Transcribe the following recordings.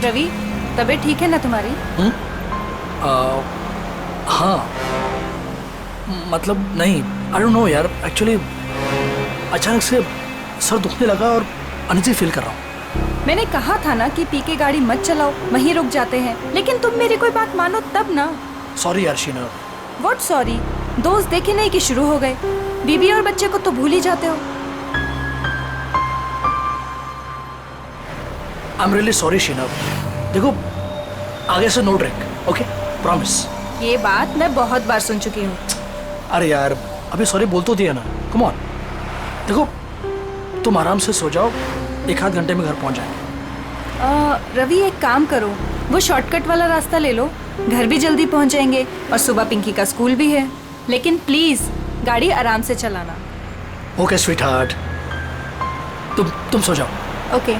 रवि, तबीयत ठीक है ना तुम्हारी? हाँ, मतलब नहीं, आई डोंट नो यार, एक्चुअली अचानक से सर दुखने लगा और अनइजी फील कर रहा हूँ। मैंने कहा था ना कि पी के गाड़ी मत चलाओ, वहीं रुक जाते हैं, लेकिन तुम मेरी कोई बात मानो तब ना। सॉरी यार शीना। What sorry? दोस्त देखे नहीं कि शुरू हो गए, बीबी और बच्चे को तो भूल ही जाते हो। I am really sorry Sheena. देखो, आगे से नो ड्रिंक, ओके? प्रॉमिस। ये बात मैं बहुत बार सुन चुकी हूँ। अरे यार, अभी सॉरी बोल तो दिया ना, कम ऑन। देखो, तुम आराम से सो जाओ, 1-8 घंटे में घर पहुंच जाएंगे। रवि एक काम करो, वो शॉर्टकट वाला रास्ता ले लो, घर भी जल्दी पहुंच जाएंगे और सुबह पिंकी का स्कूल भी है। लेकिन प्लीज गाड़ी आराम से चलाना। ओके स्वीट हार्ट, तुम सो जाओ। ओके।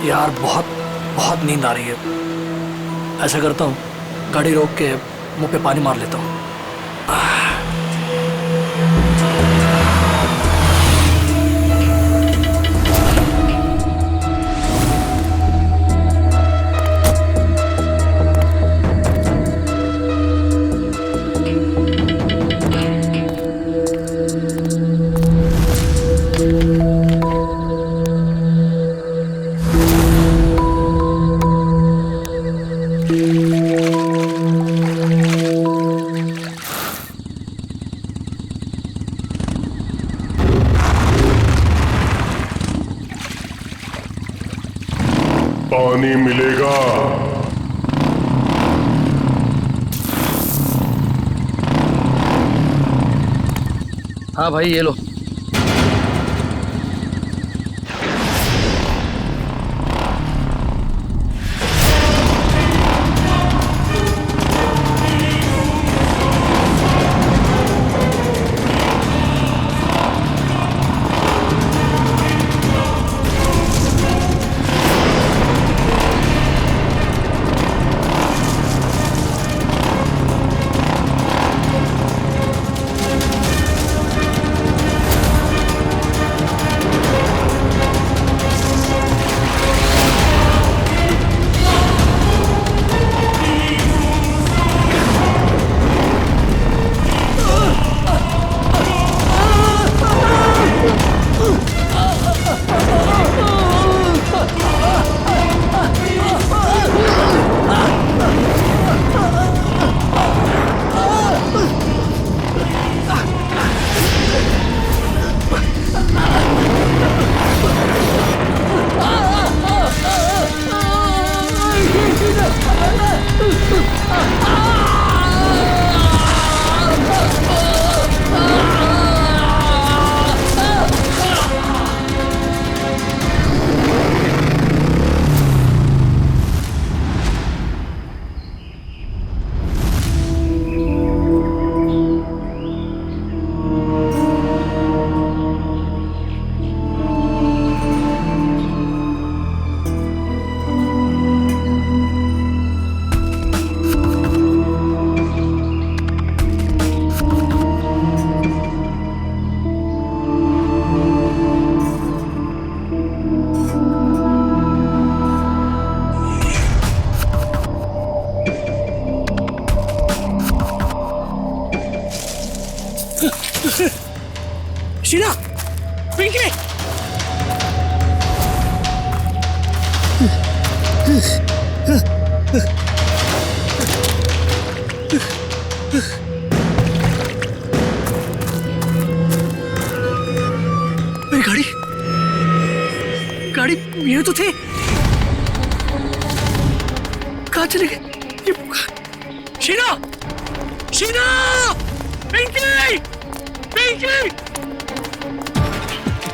यार बहुत बहुत नींद आ रही है। ऐसा करता हूँ, गाड़ी रोक के मुंह पे पानी मार लेता हूँ। पानी मिलेगा। हाँ भाई, ये लो। शीना, पिंकी, मेरी गाड़ी ये तो थे, कहाँ चले गए? शीना, शीना, पिंकी, पिंकी,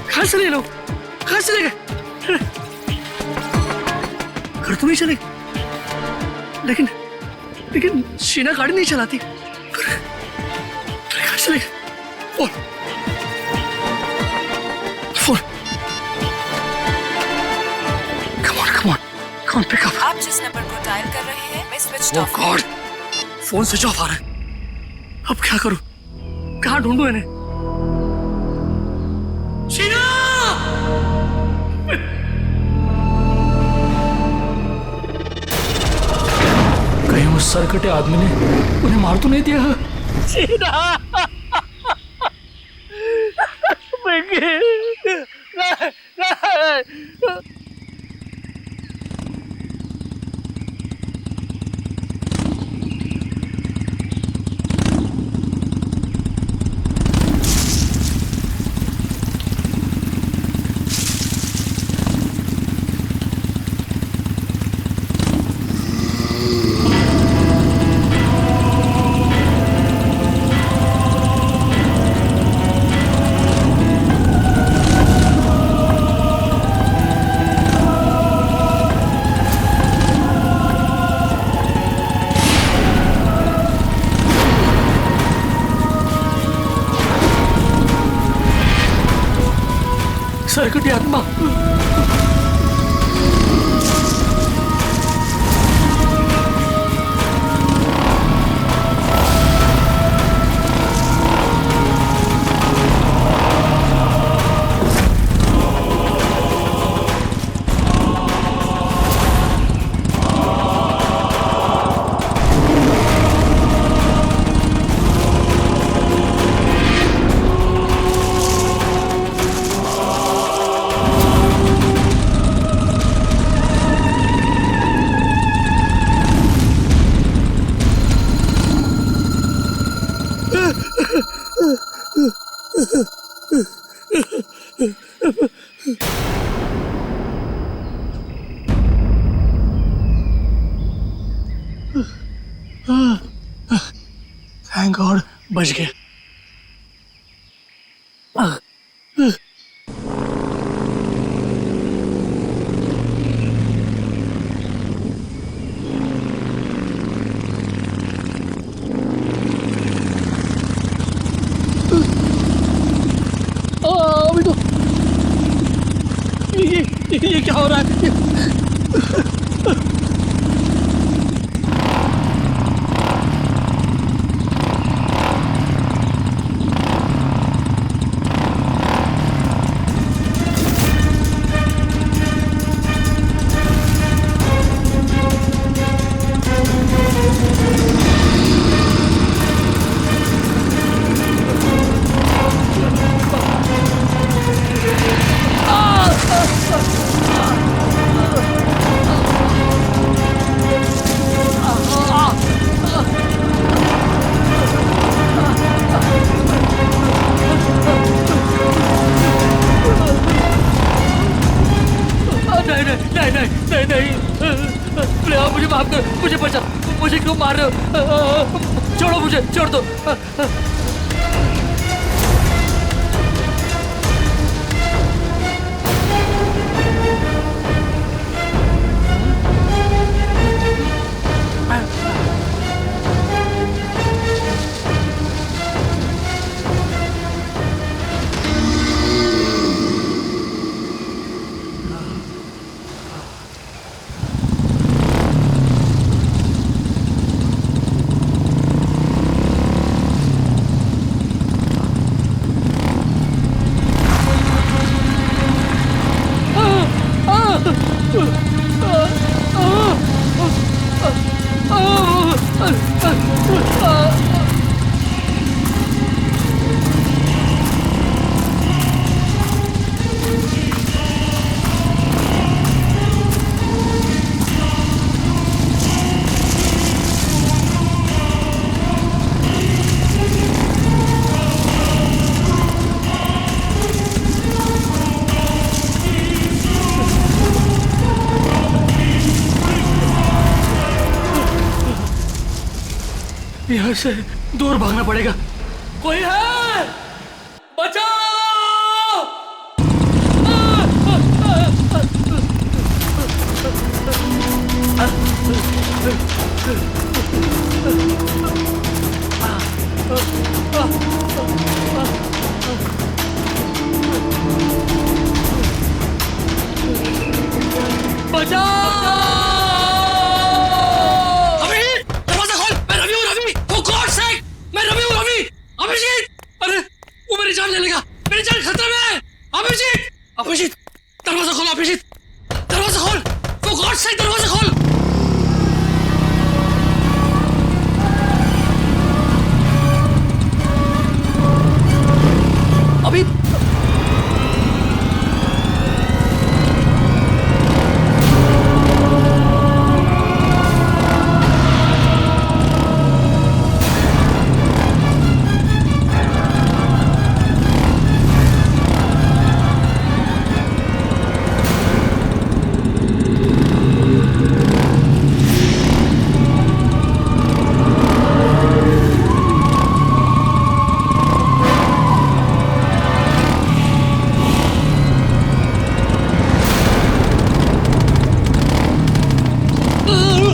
कहाँ चले लोग? कहाँ चले गए? घर तो नहीं चले, लेकिन शीना गाड़ी नहीं चलाती। कहाँ चले गए? Phone, come on, pick up. आप जिस नंबर को डायल कर रहे हैं मैं switch Oh off. God, phone switch off आ रहा है। अब क्या करूं? कहाँ ढूंढूं इन्हें? शीना! कहीं उस सरकटे आदमी ने उन्हें मार तो नहीं दिया? शीना! सरकटी आत्मा! थैंक गॉड, बच गया। अभी तो ये क्या हो रहा है? नहीं, मुझे माफ कर, मुझे बचा, मुझे क्यों मार रहे हो? छोड़ो मुझे, छोड़ दो। यहाँ से दूर भागना पड़ेगा। कोई है? बचाओ! बचाओ! अभी दरवाजा खोल, मैं रवि हूँ, रवि।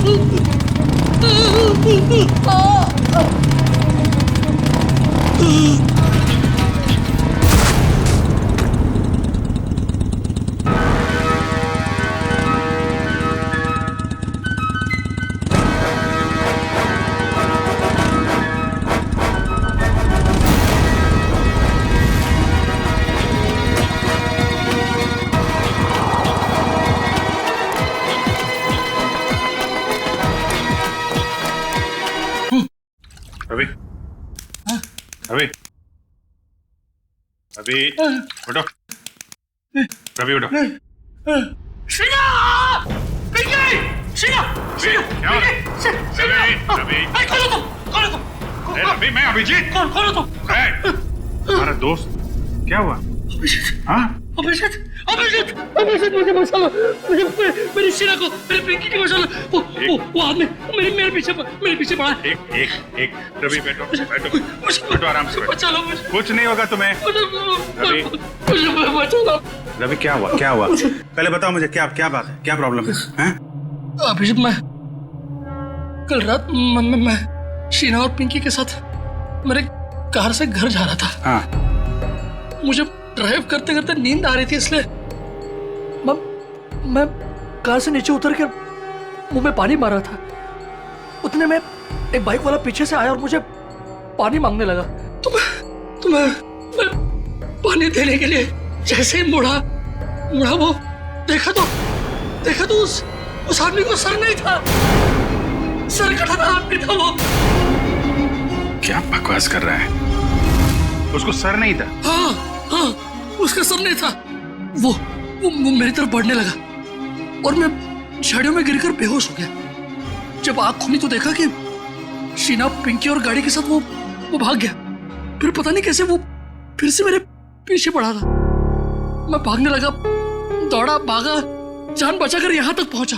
रवि रवि रवि उठो रवि उठो शीना! पिंकी! शीना! क्या हो रहा है? रवि खोलो तुम! रवि मैं अभिजीत खोलो तुम! हमारा दोस्त क्या हुआ? हाँ अभिजीत मुझे बचा लो, मुझे मेरी शीना को, मेरी पिंकी को बचा लो। वो आदमी मेरे पीछे पड़ा है। एक रवि बैठो आराम से बैठो। बचा लो मुझे, कुछ नहीं होगा तुम्हें। रवि मुझे बचा लो। रवि क्या हुआ? पहले बताओ मुझे, क्या बात है, क्या प्रॉब्लम है? अभिजीत, मैं कल रात मैं शीना और पिंकी के साथ मेरे कार से घर जा रहा था। हाँ मुझे ड्राइव करते करते नींद आ रही थी, इसलिए मैं कार से नीचे उतर कर मुंह में पानी मार रहा था। उतने में एक बाइक वाला पीछे से आया और मुझे पानी मांगने लगा। तो मैं पानी देने के लिए जैसे ही मुड़ा वो देखा तो उस आदमी को सर नहीं था, सर कटा आदमी था वो। क्या बकवास कर रहा है? उसको सर नहीं था? हाँ, उसका सर नहीं था। वो मेरी तरफ बढ़ने लगा और मैं झाड़ियों में गिरकर बेहोश हो गया। जब आँख खुली तो देखा कि शीना, पिंकी और गाड़ी के साथ वो भाग गया। फिर पता नहीं कैसे वो फिर से मेरे पीछे पड़ा था। मैं भागने लगा, दौड़ा, भागा, जान बचाकर यहाँ तक पहुंचा।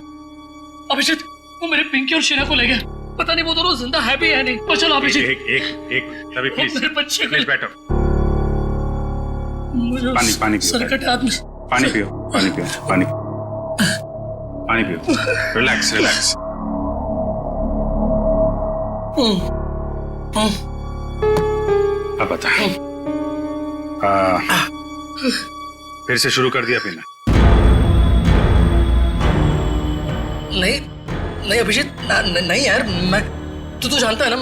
अभिजीत, वो मेरे पिंकी और शीना को ले गया। पता नहीं वो दोनों जिंदा है भी है नहीं। और चलो अभिजीत, एक रवि प्लीज मेरे बच्चे प्लीज बैठो। पानी पियो। सर कटे आदमी। पानी पियो। रिलैक्स। अब बता, फिर से शुरू कर दिया पीना? नहीं अभिजीत, नहीं यार, मैं तू तो जानता है ना,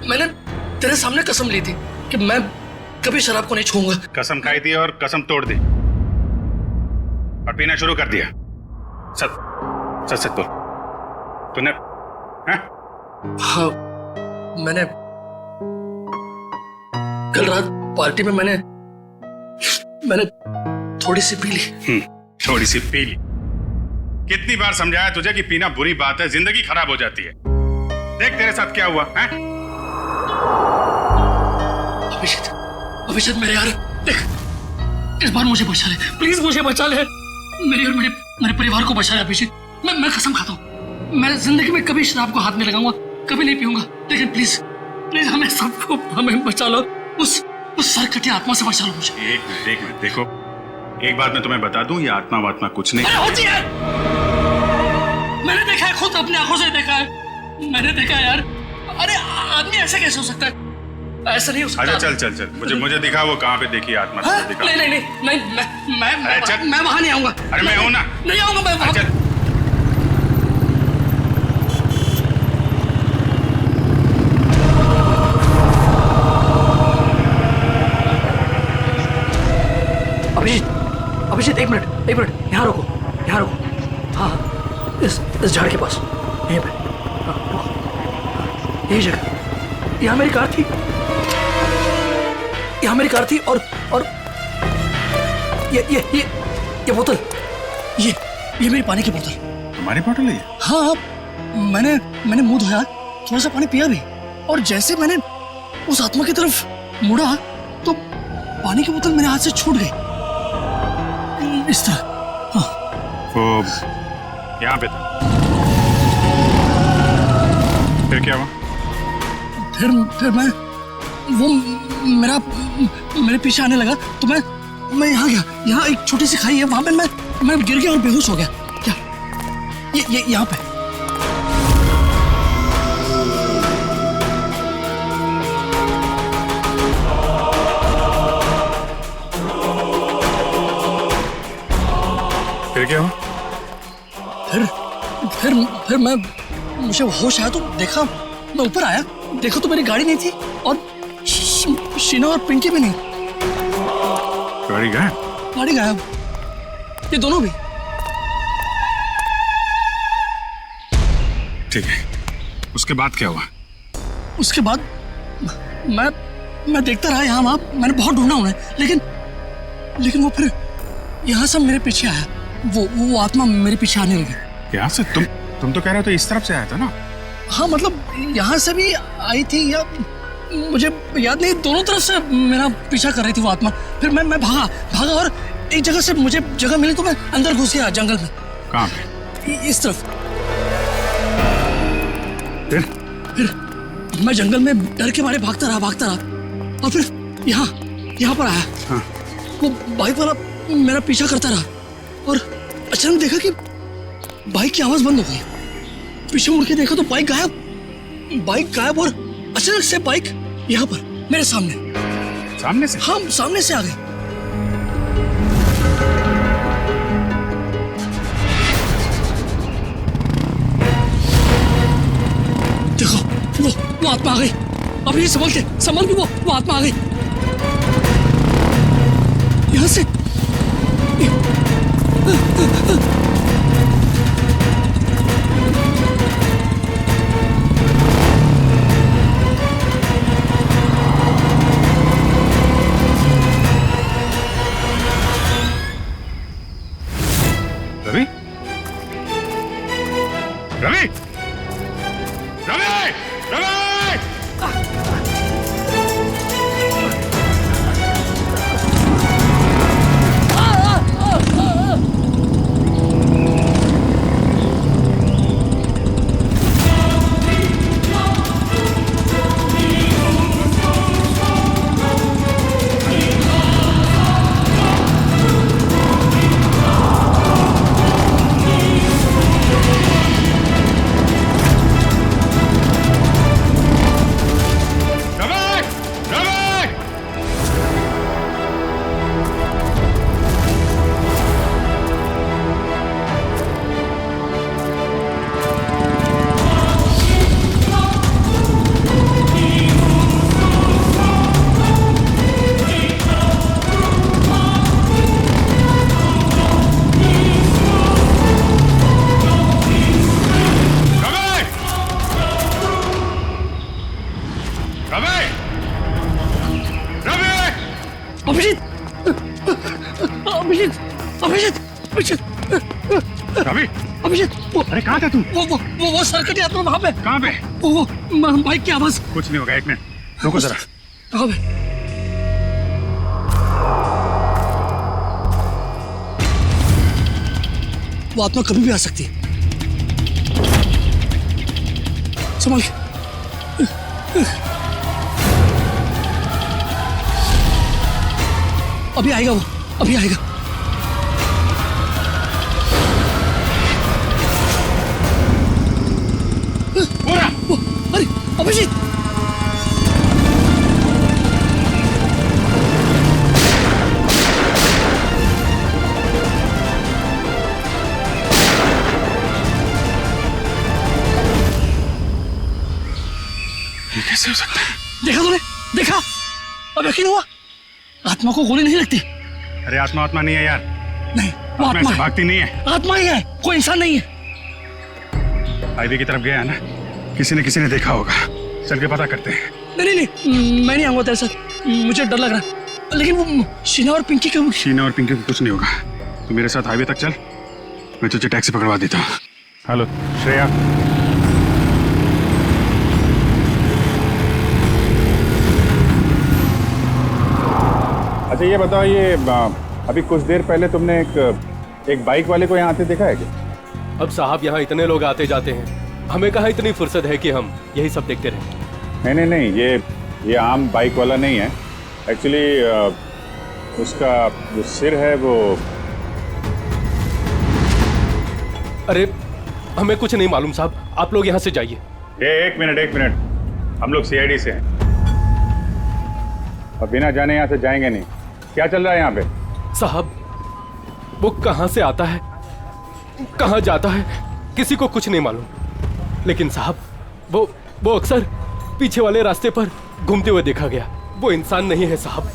मैंने तेरे सामने कसम ली थी कि मैं कभी शराब को नहीं छूऊंगा। कसम खाई थी और कसम तोड़ दी और पीना शुरू कर दिया। सच बोल, तूने? हाँ, मैंने कल रात पार्टी में मैंने थोड़ी सी पी ली। थोड़ी सी पी ली? कितनी बार समझाया तुझे कि पीना बुरी बात है, जिंदगी खराब हो जाती है। देख तेरे साथ क्या हुआ है? अभिजीत मेरे यार, देख, इस बार मुझे बचा ले, प्लीज मुझे बचा ले। मेरी और मेरे परिवार को बचा ले अभिजीत। मैं कसम खाता हूँ, मैं जिंदगी में कभी शराब को हाथ नहीं लगाऊंगा, कभी नहीं पीऊंगा। लेकिन प्लीज हमें बचा लो, उस सरकटी आत्मा से बचा लो मुझे। एक मिनट देखो, एक बात मैं तुम्हें बता दूं, ये आत्मा वात्मा कुछ नहीं। अरे होती है, मैंने देखा है, खुद अपनी आंखों से देखा है, मैंने देखा है यार। अरे आदमी ऐसे कैसे हो सकता है? ऐसा नहीं हो सकता। अच्छा चल, मुझे दिखा वो कहाँ पे देखी आत्मा। दिखा। नहीं, मैं वहां नहीं आऊंगा। अरे मैं हूं ना। नहीं आऊंगा मैं वहां। अभिजीत एक मिनट, यहाँ रोको। हाँ, इस झाड़ के पास, यहीं पे। हाँ, रुको, यही जगह। यहाँ मेरी कार थी और ये बोतल, ये मेरी पानी की बोतल। तुम्हारी बोतल है? हाँ, मैंने मुंह धोया, थोड़ा सा पानी पिया भी, और जैसे मैंने उस आत्मा की तरफ मुड़ा तो पानी की बोतल मेरे हाथ से छूट गई, इस तरह। हाँ। वो यहाँ पे था, फिर क्या हुआ? फिर वो मेरे पीछे आने लगा तो मैं यहाँ गया। यहाँ एक छोटी सी खाई है, वहां पे मैं गिर गया और बेहोश हो गया। क्या ये यहाँ पे? फिर क्या हुआ? फिर मुझे होश आया तो देखा, मैं ऊपर आया, देखा तो मेरी गाड़ी नहीं थी और शीना और पिंकी भी नहीं। गाड़ी गायब? गाड़ी गायब, ये दोनों भी। ठीक है, उसके बाद क्या हुआ? उसके बाद मैं देखता रहा यहाँ वहाँ, मैंने बहुत ढूंढा उन्हें, लेकिन वो फिर यहाँ से मेरे पीछे आया, वो आत्मा मेरे पीछे आने लगी। यहाँ से? तुम तो कह रहे हो तो इस तरफ से आया था ना? हाँ मतलब यहाँ से भी आई थी या मुझे याद नहीं, दोनों तरफ से मेरा पीछा कर रही थी वो आत्मा। फिर मैं भागा और एक जगह से मुझे जगह मिली तो मैं अंदर घुस गया जंगल में। कहाँ पे? इस तरफ। फिर मैं जंगल में डर के मारे भागता रहा और फिर यहाँ पर आया। हाँ। वो बाइक वाला मेरा पीछा करता रहा और अचानक देखा कि बाइक की आवाज बंद हो गई। पीछे मुड़ के देखा तो बाइक गायब और अचानक से बाइक यहाँ पर मेरे सामने से। हाँ, सामने से आ गई। देखो वो आत्मा आ गई। अभी संभल के वो आत्मा आ गई यहाँ से। रवि? रवि? रवि? रवि? अभिषेक, अरे कहाँ था तू? वो सर्कट यात्रा वहाँ पे। कहाँ पे? वो बाइक की आवाज। कुछ नहीं होगा, एक मिनट रुको जरा। कहाँ पे? वो आत्मा कभी भी आ सकती है, संभाल के। अभी आएगा वो, अभी आएगा। अरे अभिजीत, ये कैसे हो सकता है? देखा तूने? देखा? अब यकीन हुआ? आत्मा को गोली नहीं लगती। अरे आत्मा नहीं है यार। नहीं, वो आत्मा है। भागती नहीं है। आत्मा ही है, कोई इंसान नहीं है। हाईवे की तरफ गया है ना, किसी ने देखा होगा। चल के पता करते हैं। नहीं, मैं नहीं आऊंगा तेरे साथ, मुझे डर लग रहा है। लेकिन वो शीना और पिंकी को कुछ नहीं होगा। तू मेरे साथ हाईवे तक चल, मैं तुझे टैक्सी पकड़वा देता हूँ। हेलो श्रेया। अच्छा ये बताओ, ये अभी कुछ देर पहले तुमने एक बाइक वाले को यहाँ आते देखा है क्या? अब साहब यहाँ इतने लोग आते जाते हैं, हमें कहाँ इतनी फुर्सत है कि हम यही सब देखते रहें। नहीं, ये आम बाइक वाला नहीं है। एक्चुअली उसका जो सिर है वो। अरे हमें कुछ नहीं मालूम साहब, आप लोग यहाँ से जाइए। एक मिनट, हम लोग CID से हैं और बिना जाने यहाँ से जाएंगे नहीं। क्या चल रहा है यहाँ पे? साहब वो कहाँ से आता है कहाँ जाता है किसी को कुछ नहीं मालूम। लेकिन साहब वो अक्सर पीछे वाले रास्ते पर घूमते हुए देखा गया। वो इंसान नहीं है साहब,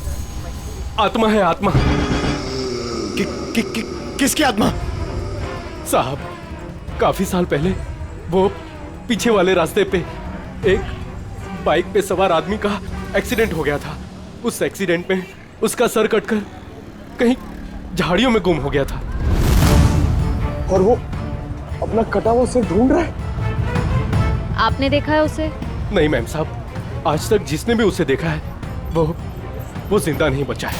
आत्मा है, आत्मा। किसकी आत्मा? साहब काफी साल पहले वो पीछे वाले रास्ते पे एक बाइक पे सवार आदमी का एक्सीडेंट हो गया था। उस एक्सीडेंट में उसका सर कटकर कहीं झाड़ियों में गुम हो गया था। और वो अपना कटा हुआ सिर ढूंढ रहा है। आपने देखा है उसे? नहीं मैम साहब, आज तक जिसने भी उसे देखा है वो जिंदा नहीं बचा है।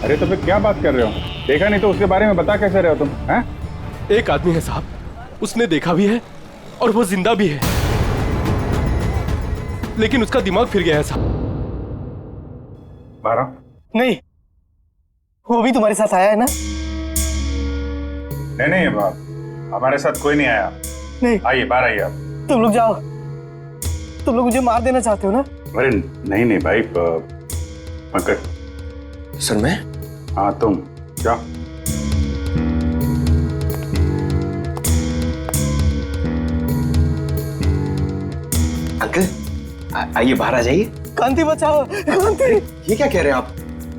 अरे तो फिर क्या बात कर रहे हो? देखा नहीं तो उसके बारे में बता कैसे रहे हो तुम? हैं? एक आदमी है साहब, उसने देखा भी है और वो जिंदा भी है, लेकिन उसका दिमाग फिर गया है साहब। 12 नहीं, वो भी तुम्हारे साथ आया है ना? नहीं हमारे साथ कोई नहीं आया। नहीं, आइए बाहर आइए आप। तुम लोग जाओ। तुम लोग मुझे मार देना चाहते हो ना? अरे नहीं भाई, पंकज। सर मैं? हाँ तुम जाओ। अंकल आइए बाहर आ जाइए। कांति बचाओ, कांति। ये क्या कह रहे हैं आप?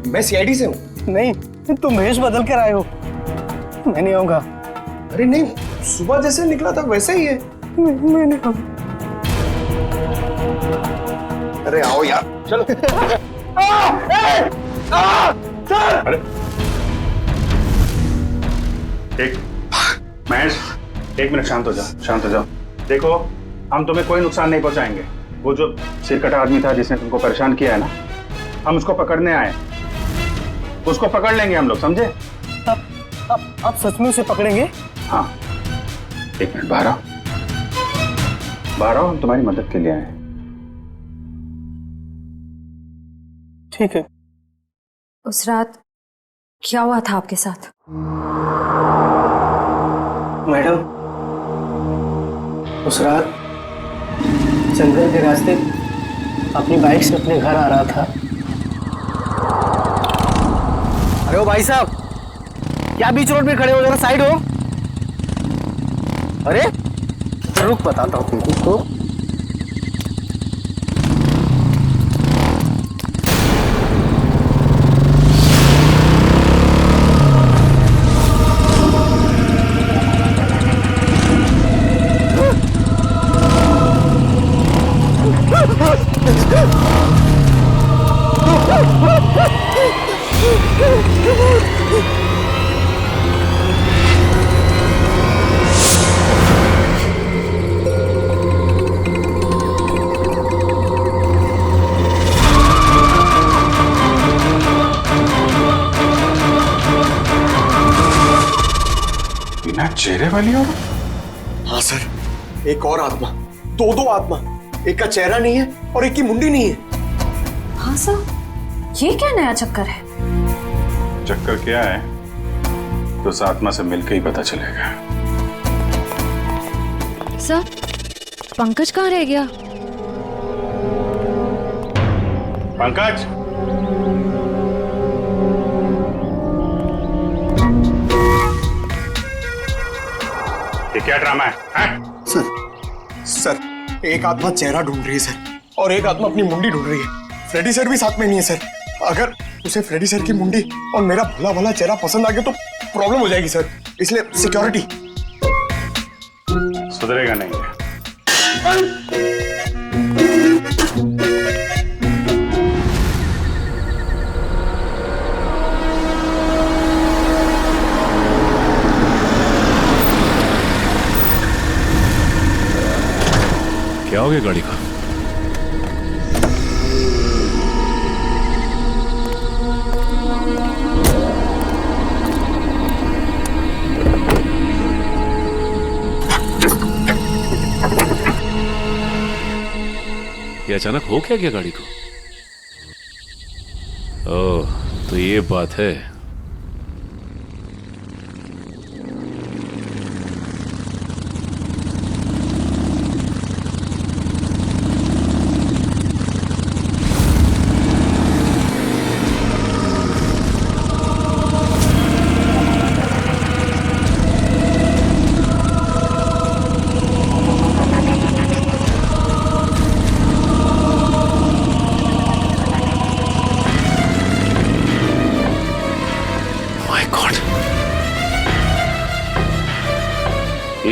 मैं सीआईडी से हूँ। नहीं, तुम भेष बदल कर आए हो। मैं नहीं आऊंगा। अरे नहीं, सुबह जैसे निकला था वैसे ही है। मैं नहीं आऊंगा। अरे आओ यार, चलो। अरे महेश, 1 मिनट शांत हो जाओ। देखो, हम तुम्हें कोई नुकसान नहीं पहुंचाएंगे। वो जो सिरकटा आदमी था जिसने तुमको परेशान किया है ना, हम उसको पकड़ने आए। उसको पकड़ लेंगे हम लोग, समझे? आप सच में उसे पकड़ेंगे? हाँ। 1 मिनट बाहर आओ, हम तुम्हारी मदद के लिए आए हैं। ठीक है। उस रात क्या हुआ था आपके साथ? मैडम, उस रात जंगल के रास्ते अपनी बाइक से अपने घर आ रहा था। अरे ओ भाई साहब, क्या बीच रोड पे खड़े हो? जरा साइड हो। अरे रुक, बताता हूँ तुमको। बिना चेहरे वाली और? हाँ सर, एक और आत्मा, दो आत्मा। एक का चेहरा नहीं है और एक की मुंडी नहीं है। हाँ सर, ये क्या नया चक्कर है? चक्कर क्या है तो उस आत्मा से मिलकर ही पता चलेगा। सर, पंकज कहाँ रह गया? पंकज, ये क्या ड्रामा है? सर, एक आत्मा चेहरा ढूंढ रही है सर, और एक आत्मा अपनी मुंडी ढूंढ रही है। फ्रेडी सर भी साथ में नहीं है सर। अगर उसे फ्रेडी सर की मुंडी और मेरा भला भला चेहरा पसंद आ गया तो प्रॉब्लम हो जाएगी सर, इसलिए सिक्योरिटी। सुधरेगा नहीं है। क्या हो गया गाड़ी का? ये अचानक हो क्या गया गाड़ी को? ओह, तो ये बात है।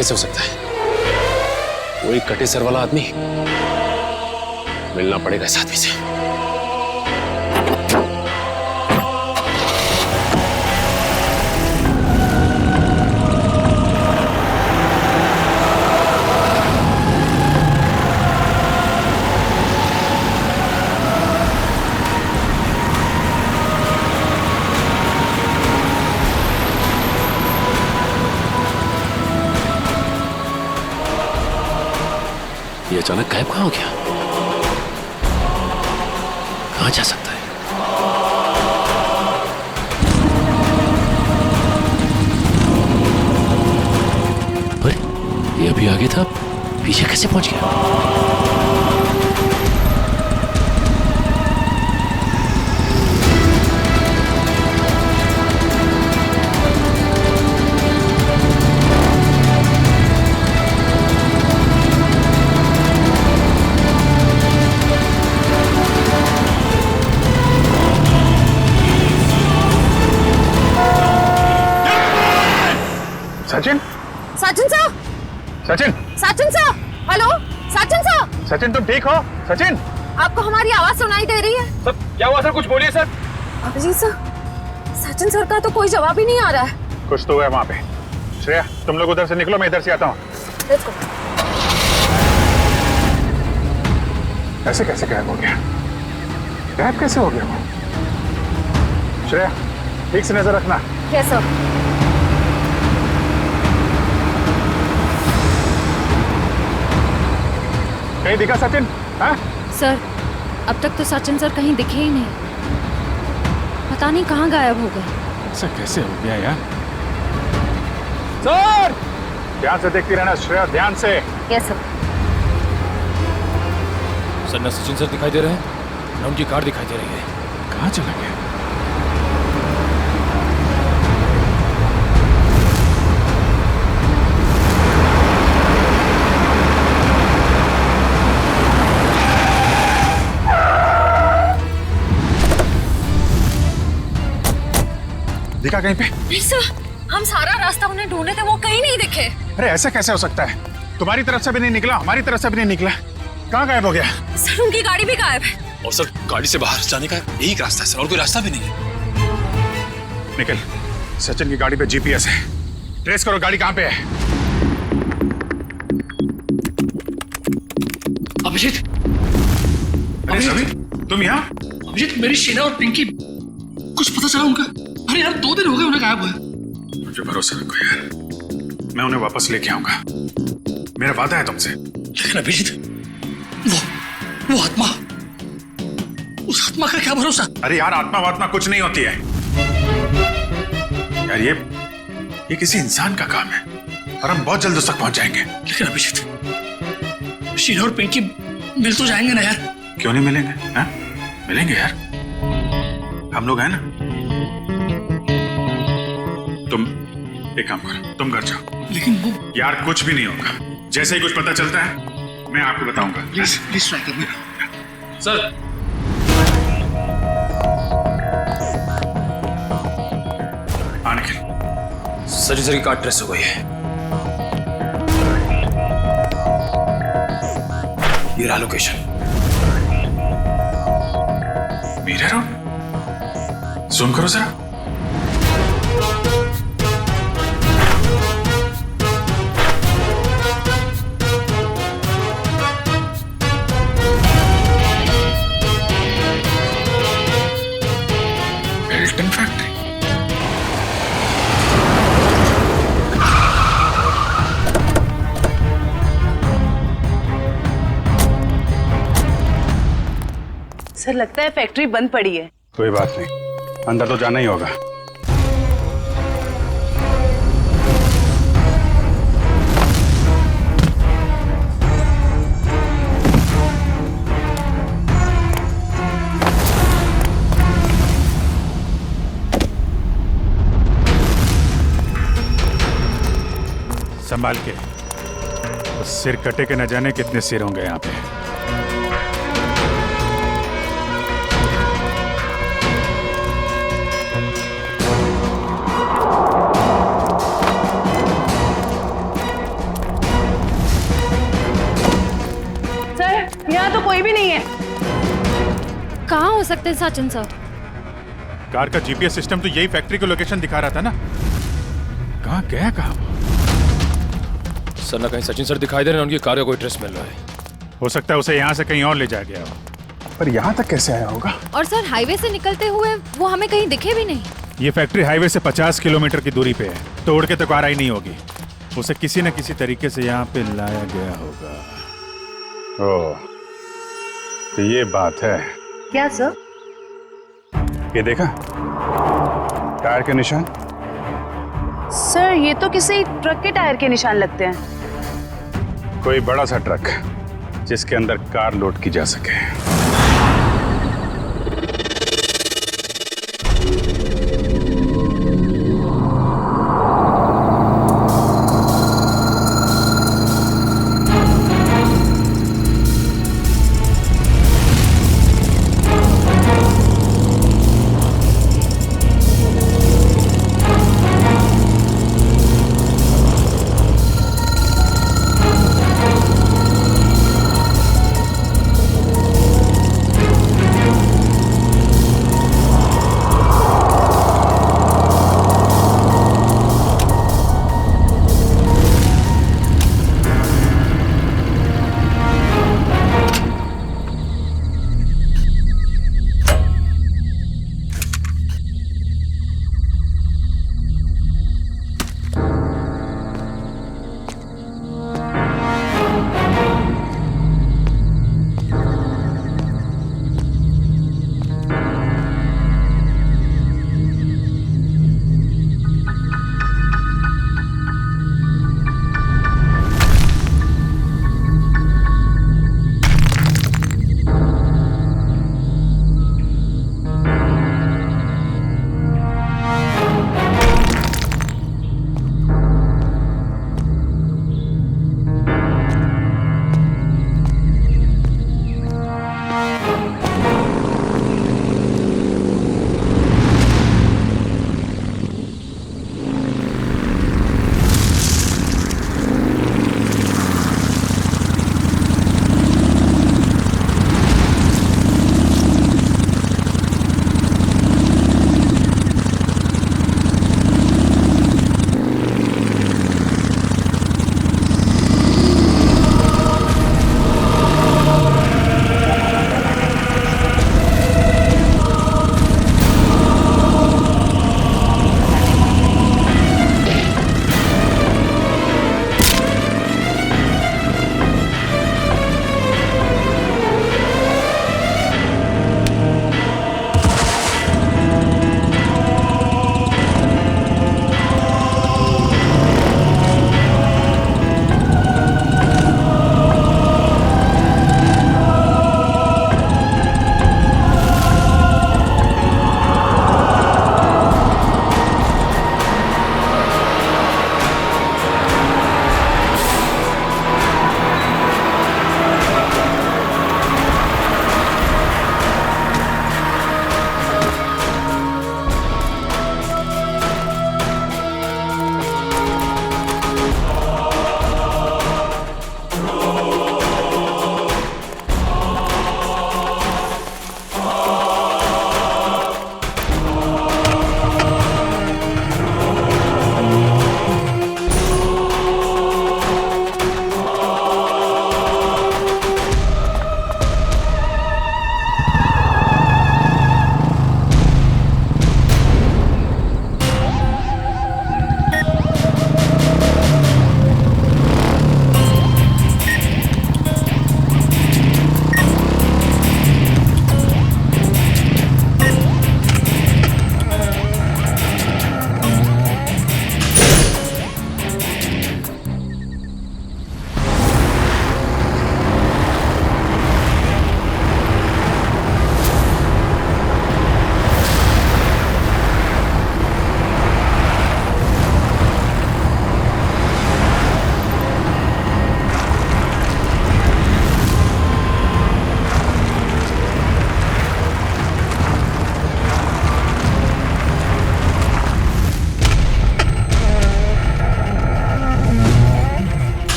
कैसे हो सकता है? वो एक कटे सर वाला आदमी, मिलना पड़ेगा इस आदमी से। ये अचानक गायब कहाँ हो गया? कहाँ जा सकता है? अरे ये अभी आगे था, पीछे कैसे पहुंच गया? सचिन, सचिन साहब, सचिन, सचिन साहब, हेलो, सचिन साहब, सचिन तुम ठीक हो? सचिन, आपको हमारी आवाज सुनाई दे रही है? सर क्या हुआ सर? कुछ बोलिए sir. Abhijeet sir, Sachin sir का तो कोई जवाब ही नहीं आ रहा है। कुछ तो है वहां पे। श्रेया तुम लोग उधर से निकलो, मैं इधर से आता हूँ। Let's go. ऐसे कैसे गायब हो गया? गायब कैसे हो गया वो? श्रेया ठीक से नजर रखना। Yes, sir. कहीं दिखा सचिन? हाँ? सर, अब तक तो सचिन सर कहीं दिखे ही नहीं। पता नहीं कहाँ गायब हो गए। ऐसा कैसे हो गया यार? सर! ध्यान से देखती रहना श्रेया, ध्यान से। Yes, sir. सर न सचिन सर दिखाई दे रहे हैं, न उनकी कार दिखाई दे रही है। कहाँ चला गया? दिखा कहीं पे? नहीं सर, हम सारा रास्ता उन्हें ढूंढे थे, वो कहीं नहीं दिखे। अरे ऐसा कैसे हो सकता है? तुम्हारी तरफ से भी नहीं निकला, हमारी तरफ से भी नहीं निकला। कहाँ गायब हो गया? सर उनकी गाड़ी भी गायब है। और सर गाड़ी से बाहर जाने का यही एक रास्ता है सर, और कोई रास्ता भी नहीं है। निकल, सचिन की गाड़ी पे जीपीएस है, ट्रेस करो गाड़ी कहाँ पे है। अभिजीत, अरे सभी तुम यहाँ? अभिजीत, मेरी शीना और पिंकी, कुछ पता चला उनका? अरे यार 2 दिन हो गए उन्हें गायब हुए। मुझे भरोसा रखो यार, मैं उन्हें वापस लेके आऊंगा, मेरा वादा है तुमसे। लेकिन अभिजीत, वो आत्मा, उस आत्मा का क्या भरोसा? अरे यार आत्मा वात्मा कुछ नहीं होती है यार, ये किसी इंसान का काम है और हम बहुत जल्द उस तक पहुंच जाएंगे। लेकिन अभिजीत, शीना और पिंकी मिल तो जाएंगे ना यार? क्यों नहीं मिलेंगे? हाँ? मिलेंगे यार, हम लोग हैं ना। तुम एक काम करो, तुम घर जाओ। लेकिन वो, यार कुछ भी नहीं होगा, जैसे ही कुछ पता चलता है मैं आपको बताऊंगा। प्लीज ट्राई करना सर आने के सचिन सर की कार ट्रेस हो गई है। ये रहा लोकेशन। मेरा रोड, जूम करो जरा। Belton factory. सर लगता है फैक्ट्री बंद पड़ी है। कोई बात नहीं, अंदर तो जाना ही होगा। संभाल के, तो सिर कटे के न जाने कितने सिर होंगे यहाँ पे। यहाँ तो कोई भी नहीं है। कहाँ हो सकते हैं सचिन सर? कार का जीपीएस सिस्टम तो यही फैक्ट्री को लोकेशन दिखा रहा था ना। कहाँ गया कहाँ वो? सर ना कहीं सचिन सर दिखाई दे रहे हैं, उनकी कार का कोई ट्रेस मिल रहा है। हो सकता है उसे यहाँ से कहीं और ले जाया गया हो। पर यहाँ तक कैसे आया होगा? और सर हाईवे से निकलते हुए वो हमें कहीं दिखे भी नहीं। ये फैक्ट्री हाईवे से 50 किलोमीटर की दूरी पे है, तोड़ के तो कार आई नहीं होगी। उसे किसी न किसी तरीके से यहाँ पे लाया गया होगा। ओह, तो ये बात है। क्या सर? ये देखा टायर के निशान? सर ये तो किसी ट्रक के टायर के निशान लगते हैं। कोई बड़ा सा ट्रक जिसके अंदर कार लोड की जा सके।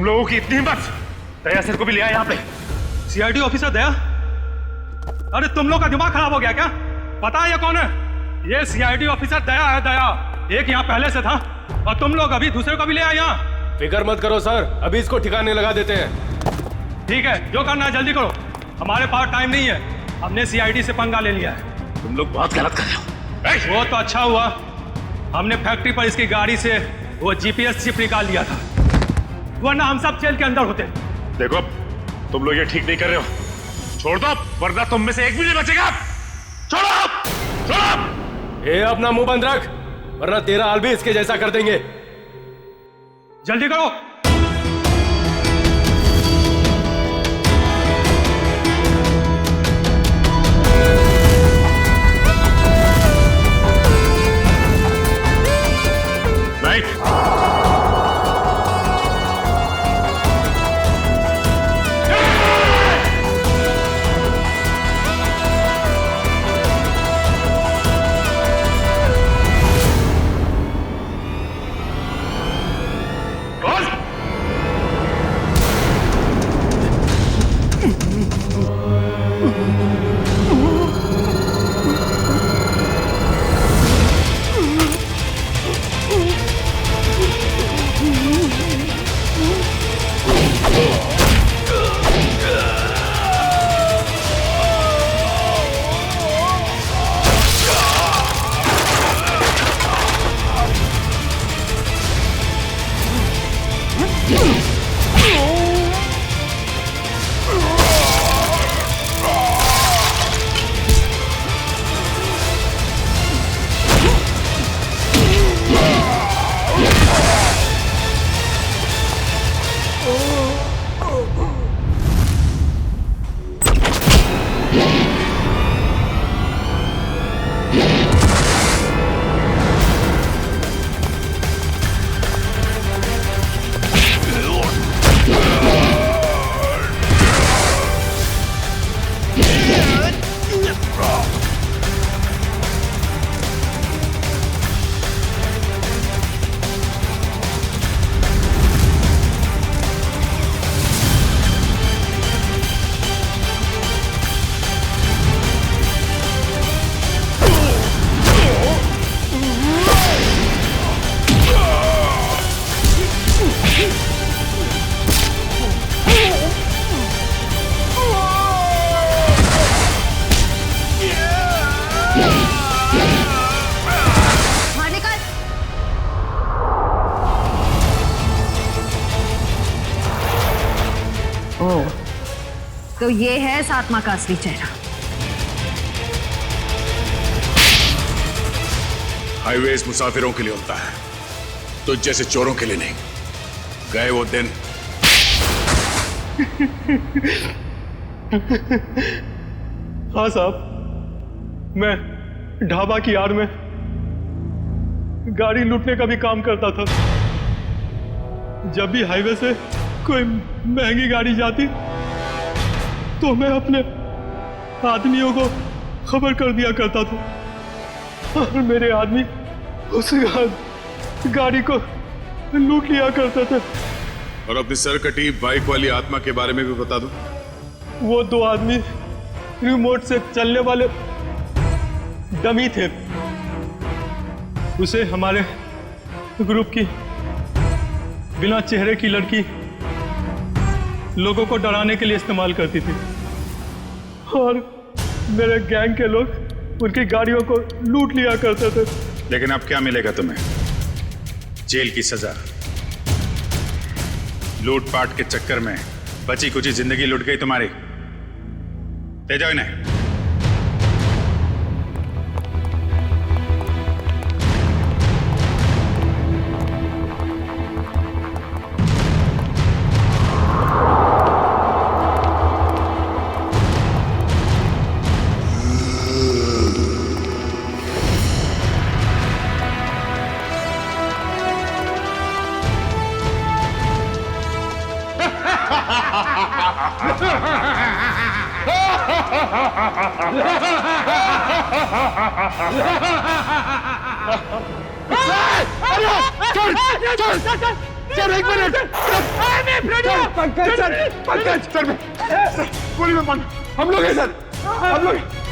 तुम लोगों की इतनी हिम्मत, दया सर को भी ले आया यहाँ पे। सीआईडी ऑफिसर दया? अरे तुम लोग का दिमाग खराब हो गया क्या? पता है ये कौन है? ये सीआईडी ऑफिसर दया है, दया। एक यहाँ पहले से था और तुम लोग अभी दूसरे को भी ले आए यहाँ। फिक्र मत करो सर, अभी इसको ठिकाने लगा देते हैं। ठीक है, जो करना है जल्दी करो, हमारे पास टाइम नहीं है। हमने सीआईडी से पंगा ले लिया है। तुम लोग बहुत गलत कर रहे हो। वो तो अच्छा हुआ हमने फैक्ट्री पर इसकी गाड़ी से वो जीपीएस चिप निकाल लिया था, वरना हम सब जेल के अंदर होते। देखो तुम लोग ये ठीक नहीं कर रहे हो, छोड़ दो वरना तुम में से एक भी नहीं बचेगा। छोड़ो, छोड़ो। ए अपना मुंह बंद रख, वरना तेरा हाल भी इसके जैसा कर देंगे। जल्दी करो। तो ये है इस आत्मा का असली चेहरा। हाईवेज मुसाफिरों के लिए होता है, तो जैसे चोरों के लिए नहीं। गए वो दिन। हाँ साहब, मैं ढाबा की आड़ में गाड़ी लूटने का भी काम करता था। जब भी हाईवे से कोई महंगी गाड़ी जाती तो मैं अपने आदमियों को खबर कर दिया करता था और मेरे आदमी उस गाड़ी को लूट लिया करते थे। और अपनी सरकटी बाइक वाली आत्मा के बारे में भी बता दो। वो दो आदमी रिमोट से चलने वाले डमी थे। उसे हमारे ग्रुप की बिना चेहरे की लड़की लोगों को डराने के लिए इस्तेमाल करती थी और मेरे गैंग के लोग उनकी गाड़ियों को लूट लिया करते थे। लेकिन अब क्या मिलेगा तुम्हें? जेल की सजा। लूटपाट के चक्कर में बची कुची जिंदगी लुट गई तुम्हारी। ले जाओ इन्हें। सर एक मिनट पंकज सर गोली में बंद हम लोग हैं सर हम लोग